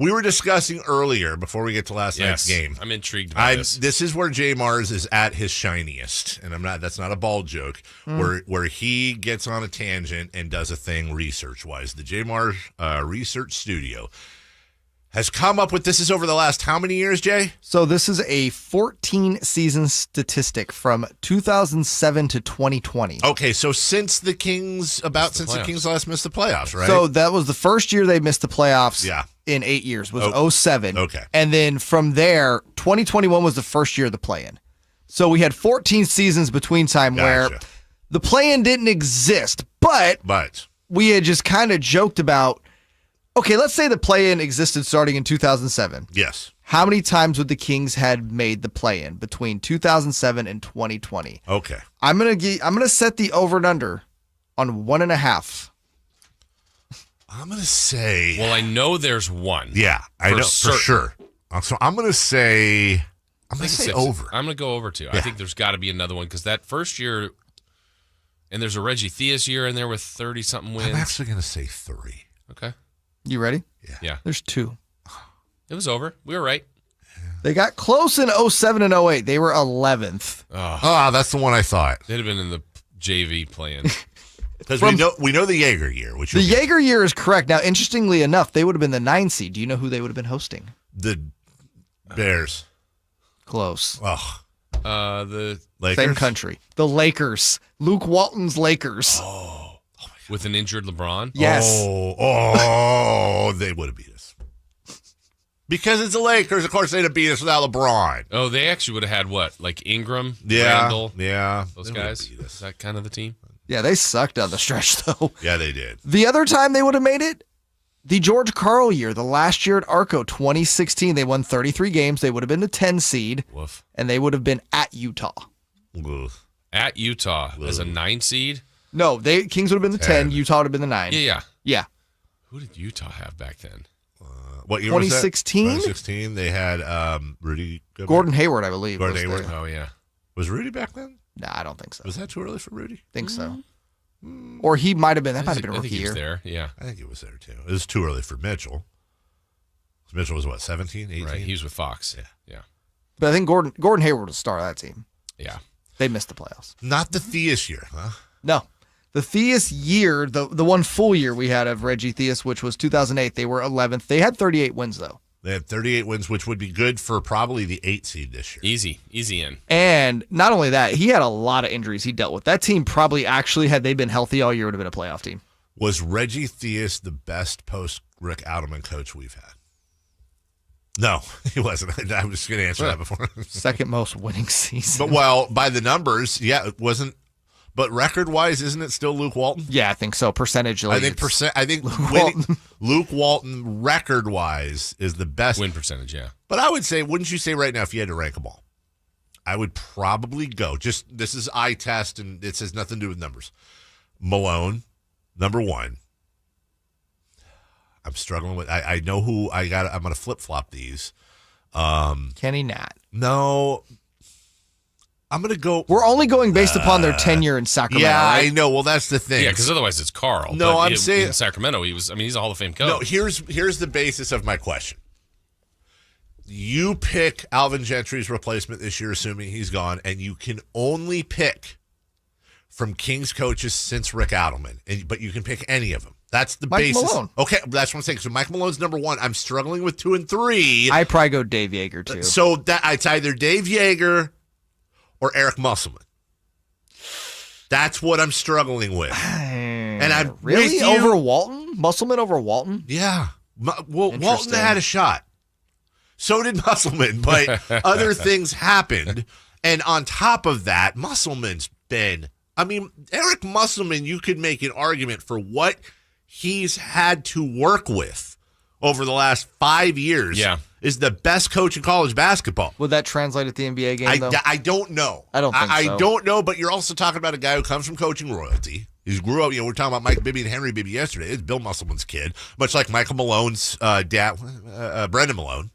We were discussing earlier, before we get to last night's game. I'm intrigued by this. This is where JayMarzz is at his shiniest, and that's not a bald joke, where he gets on a tangent and does a thing research-wise. The JayMarzz Research Studio has come up with, this is over the last how many years, Jay? So this is a 14-season statistic from 2007 to 2020. Okay, so since the Kings last missed the playoffs, right? So that was the first year they missed the playoffs in 8 years, was 2007. Okay. And then from there, 2021 was the first year of the play-in. So we had 14 seasons between time where the play-in didn't exist, but we had just kind of joked about, okay, let's say the play-in existed starting in 2007. Yes. How many times would the Kings had made the play-in between 2007 and 2020? Okay. I'm gonna set the over and under on 1.5. I'm gonna say. Well, I know there's one. Yeah, I know for sure. So I'm gonna say. I'm gonna say over. I'm gonna go over too. Yeah. I think there's got to be another one because that first year, and there's a Reggie Theus year in there with 30-something wins. I'm actually gonna say 3. Okay. You ready? Yeah. There's 2. It was over. We were right. They got close in 07 and 08. They were 11th. Oh, that's the one I thought. They'd have been in the JV playing. Because we know the Jaeger year. The Jaeger year is correct. Now, interestingly enough, they would have been the 9 seed. Do you know who they would have been hosting? The Bears. Close. Oh. The Lakers? Same country. The Lakers. Luke Walton's Lakers. Oh. With an injured LeBron? Yes. Oh, they would have beat us. Because it's the Lakers, of course they'd have beat us without LeBron. Oh, they actually would have had what? Like Ingram, yeah, Randall? Yeah. Those guys? Is that kind of the team? Yeah, they sucked down the stretch, though. Yeah, they did. The other time they would have made it, the George Karl year, the last year at Arco, 2016, they won 33 games. They would have been the 10 seed. Woof. And they would have been at Utah. Woof. At Utah as a 9 seed? No, Kings would have been the 10. Utah would have been the 9. Yeah. Who did Utah have back then? What year 2016? was that? 2016. They had Rudy. Gordon Hayward, I believe. Gordon Hayward. Oh, yeah. Was Rudy back then? Nah, I don't think so. Was that too early for Rudy? Think so. Or he might have been. That might have been a rookie year. He was there, yeah. I think he was there, too. It was too early for Mitchell. Mitchell was, what, 17, 18? Right, he was with Fox. Yeah. But I think Gordon Hayward was the star of that team. Yeah. They missed the playoffs. Not the Theus year, huh? No. The Theus year, the one full year we had of Reggie Theus, which was 2008, they were 11th. They had 38 wins, though. They had 38 wins, which would be good for probably the 8 seed this year. Easy in. And not only that, he had a lot of injuries he dealt with. That team probably actually, had they been healthy all year, would have been a playoff team. Was Reggie Theus the best post-Rick Adelman coach we've had? No, he wasn't. I was going to answer that before. Second most winning season. But, well, by the numbers, yeah, it wasn't. But record-wise, isn't it still Luke Walton? Yeah, I think so. Percentage-wise. I think Luke Walton record-wise is the best. Win percentage, yeah. But I would say, wouldn't you say right now, if you had to rank them all, I would probably go, this is eye test, and it has nothing to do with numbers. Malone, number 1. I'm struggling with, I know who I'm going to flip-flop these. Kenny Nat. No, I'm going to go. We're only going based upon their tenure in Sacramento. Yeah, right? I know. Well, that's the thing. Yeah, because otherwise it's Carl. No, but I'm saying in Sacramento, he's a Hall of Fame coach. No, here's the basis of my question. You pick Alvin Gentry's replacement this year, assuming he's gone, and you can only pick from Kings coaches since Rick Adelman, but you can pick any of them. That's the Mike basis. Malone. Okay, that's what I'm saying. So Mike Malone's number 1. I'm struggling with 2 and 3. I probably go Dave Yeager too. So it's either Dave Yeager or Eric Musselman. That's what I'm struggling with. And I'm really over Walton? Musselman over Walton? Yeah. Well, Walton had a shot. So did Musselman, but other things happened. And on top of that, Musselman's been, Eric Musselman, you could make an argument for what he's had to work with over the last 5 years. Yeah. Is the best coach in college basketball. Would that translate at the NBA game, though? I don't know. I don't think so. I don't know, but you're also talking about a guy who comes from coaching royalty. He grew up, we're talking about Mike Bibby and Henry Bibby yesterday. It's Bill Musselman's kid, much like Michael Malone's dad, Brendan Malone.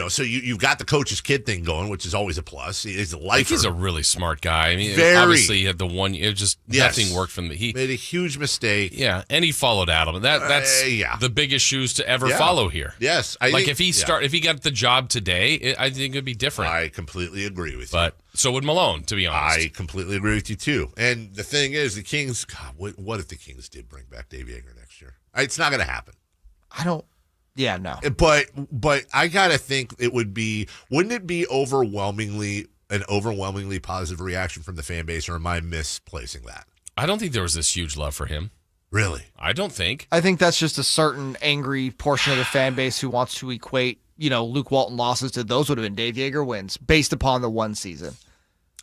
So you've got the coach's kid thing going, which is always a plus. He's a lifer. He's a really smart guy. I mean, obviously he had the one. It just nothing worked from he made a huge mistake. Yeah, and he followed Adam. That's the biggest shoes to ever follow here. Yes, if he got the job today, I think it'd be different. I completely agree with you. But so would Malone, to be honest. I completely agree with you too. And the thing is, the Kings. God, what if the Kings did bring back Dave Yeager next year? It's not going to happen. Yeah, no. But I gotta think wouldn't it be an overwhelmingly positive reaction from the fan base, or am I misplacing that? I don't think there was this huge love for him. Really? I don't think. I think that's just a certain angry portion of the fan base who wants to equate, Luke Walton losses to those would have been Dave Yeager wins based upon the one season.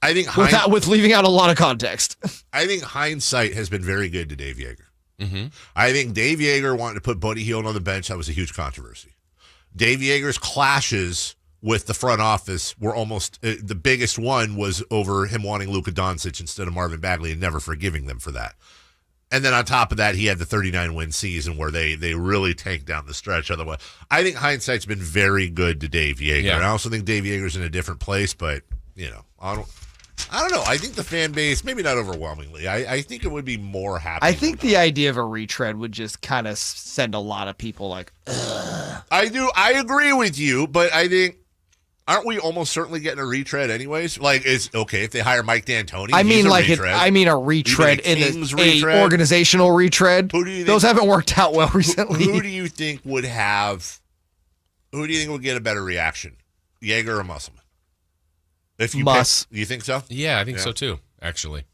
I think with leaving out a lot of context. I think hindsight has been very good to Dave Yeager. Mm-hmm. I think Dave Yeager wanting to put Buddy Hield on the bench, that was a huge controversy. Dave Yeager's clashes with the front office were almost the biggest one was over him wanting Luka Doncic instead of Marvin Bagley and never forgiving them for that. And then on top of that, he had the 39-win season where they really tanked down the stretch. Otherwise, I think hindsight's been very good to Dave Yeager. Yeah. And I also think Dave Yeager's in a different place, but I don't know. I think the fan base, maybe not overwhelmingly. I think it would be more happy. I think the idea of a retread would just kind of send a lot of people like, ugh. I agree with you, but I think, aren't we almost certainly getting a retread anyways? Like, it's okay if they hire Mike D'Antoni. I mean, a retread in a organizational retread. Those haven't worked out well recently. Who do you think would get a better reaction, Yeager or Musselman? If you Muss. You think so? Yeah, I think so too, actually.